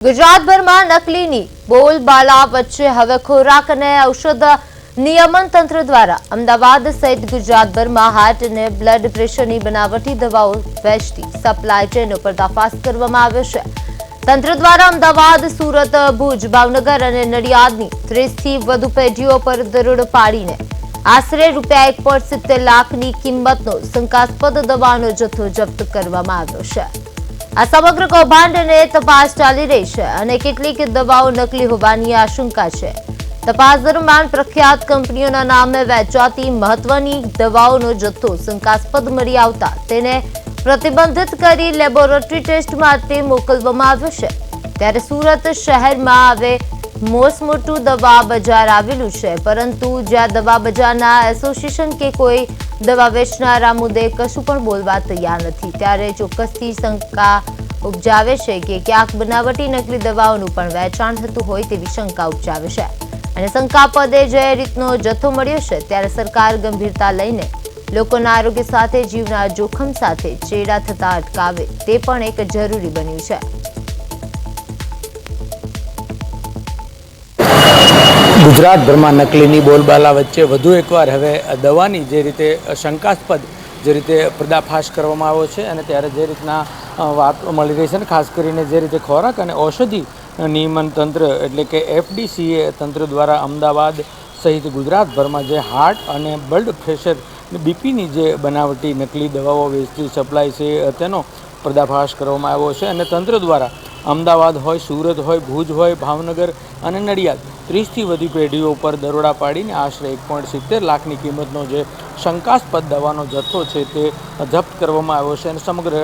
ગુજરાતભરમાં નકલીની બોલબાલા વચ્ચે હવે ખોરાક અને ઔષધ નિયમન તંત્ર દ્વારા અમદાવાદ સહિત ગુજરાતભરમાં હાર્ટ અને બ્લડ પ્રેશરની બનાવટી દવાઓ વેચતી સપ્લાય ચેનનો પર્દાફાશ કરવામાં આવ્યો છે। તંત્ર દ્વારા અમદાવાદ, સુરત, ભુજ, ભાવનગર અને નડિયાદની 30થી વધુ પેઢીઓ પર દરોડો પાડીને આશરે ₹1.70 લાખની કિંમતનો શંકાસ્પદ દવાનો જથ્થો જપ્ત કરવામાં આવ્યો છે। આ સમગ્ર કૌભાંડને તપાસ ચાલી રહી છે અને કેટલીક દવાઓ નકલી હોવાની આશંકા છે। તપાસ દરમિયાન પ્રખ્યાત કંપનીઓના નામે વેચાતી મહત્વની દવાઓનો જથ્થો શંકાસ્પદ મળી આવતા તેને પ્રતિબંધિત કરી લેબોરેટરી ટેસ્ટ માટે મોકલવામાં આવ્યો છે। ત્યારે સુરત શહેરમાં હવે મોટું દવા બજાર આવેલું છે, પરંતુ જ્યાં દવા બજારના એસોસિએશન કે કોઈ દવા વેચનારા મુદ્દે કશું પણ બોલવા તૈયાર નથી, ત્યારે ચોક્કસથી શંકા ઉપજાવે છે કે ક્યાંક બનાવટી નકલી દવાઓનું પણ વેચાણ થતું હોય તેવી શંકા ઉપજાવે છે। અને શંકાસ્પદે જે રીતનો જથ્થો મળ્યો છે ત્યારે સરકાર ગંભીરતા લઈને લોકોના આરોગ્ય સાથે જીવના જોખમ સાથે ચેડા થતા અટકાવે તે પણ એક જરૂરી બન્યું છે। ગુજરાતભરમાં નકલીની બોલબાલા વચ્ચે વધુ એકવાર હવે દવાની જે રીતે શંકાસ્પદ જે રીતે પર્દાફાશ કરવામાં આવ્યો છે અને ત્યારે જે રીતના વાત મળી રહી છે ને ખાસ કરીને જે રીતે ખોરાક અને ઔષધિ નિયમન તંત્ર એટલે કે FDCA તંત્ર દ્વારા અમદાવાદ સહિત ગુજરાતભરમાં જે હાર્ટ અને બ્લડ પ્રેશર બીપીની જે બનાવટી નકલી દવાઓ વેચતી સપ્લાય છે તેનો પર્દાફાશ કરવામાં આવ્યો છે અને તંત્ર દ્વારા અમદાવાદ હોય, સુરત હોય, ભુજ હોય, ભાવનગર અને નડિયાદ 30થી વધુ પેઢીઓ પર દરોડા પાડીને આશરે 1.70 લાખની કિંમતનો જે શંકાસ્પદ દવાનો જથ્થો છે તે જપ્ત કરવામાં આવ્યો છે। અને સમગ્ર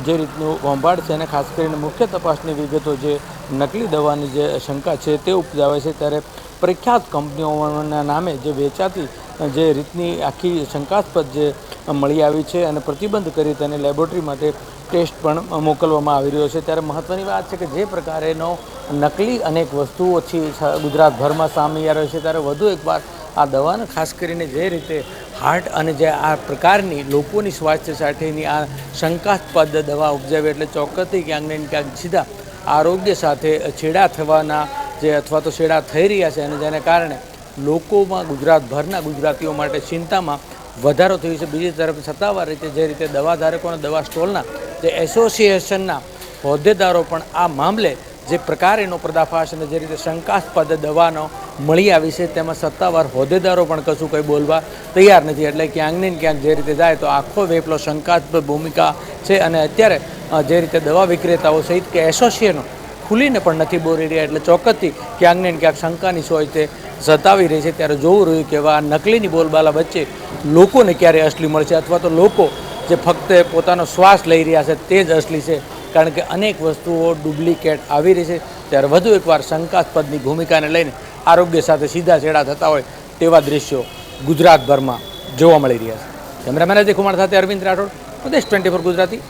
જે રીતનું હોંભાળ છે અને ખાસ કરીને મુખ્ય તપાસની વિગતો જે નકલી દવાની જે શંકા છે તે ઉપજાવે છે, ત્યારે પ્રખ્યાત કંપનીઓના નામે જે વેચાતી જે રીતની આખી શંકાસ્પદ જે મળી આવી છે અને પ્રતિબંધ કરી તેને લેબોરેટરી માટે ટેસ્ટ પણ મોકલવામાં આવી રહ્યો છે। ત્યારે મહત્ત્વની વાત છે કે જે પ્રકારેનો નકલી અનેક વસ્તુઓથી ગુજરાતભરમાં સામે આવી રહ્યો છે, ત્યારે વધુ એકવાર આ દવાને ખાસ કરીને જે રીતે હાર્ટ અને જે આ પ્રકારની લોકોની સ્વાસ્થ્ય સાથેની આ શંકાસ્પદ દવા ઉપજાવી એટલે ચોક્કસથી ક્યાંક ને ક્યાંક સીધા આરોગ્ય સાથે છેડા થવાના જે અથવા તો છેડા થઈ રહ્યા છે અને જેને કારણે લોકોમાં ગુજરાતભરના ગુજરાતીઓ માટે ચિંતામાં વધારો થયો છે। બીજી તરફ સત્તાવાર રીતે જે રીતે દવા ધારકો અને દવા સ્ટોલના જે એસોસિએશનના હોદ્દેદારો પણ આ મામલે જે પ્રકારેનો પર્દાફાશ અને જે રીતે શંકાસ્પદ દવાનો મળી આવી છે તેમાં સત્તાવાર હોદ્દેદારો પણ કશું કંઈ બોલવા તૈયાર નથી, એટલે ક્યાંક ને ક્યાંક જે રીતે જાય તો આખો વેપલો શંકાસ્પદ ભૂમિકા છે અને અત્યારે જે રીતે દવા વિક્રેતાઓ સહિત કે એસોસિએશનો ખુલીને પણ નથી બોલી રહ્યા, એટલે ચોક્કસથી ક્યાંક ને ક્યાંક શંકાની સોય તે સતાવી રહી છે। ત્યારે જોવું રહ્યું કે આ નકલીની બોલબાલા વચ્ચે લોકોને ક્યારે અસલી મળશે અથવા તો લોકો જે ફક્ત પોતાનો શ્વાસ લઈ રહ્યા છે તે જ અસલી છે, કારણ કે અનેક વસ્તુઓ ડુપ્લિકેટ આવી રહી છે। ત્યારે વધુ એકવાર શંકાસ્પદની ભૂમિકાને લઈને આરોગ્ય સાથે સીધા છેડા થતા હોય તેવા દ્રશ્યો ગુજરાતભરમાં જોવા મળી રહ્યા છે। કેમેરામેન અજય કુમાર સાથે અરવિંદ રાઠોડ, પ્રદેશ 24 ગુજરાતી।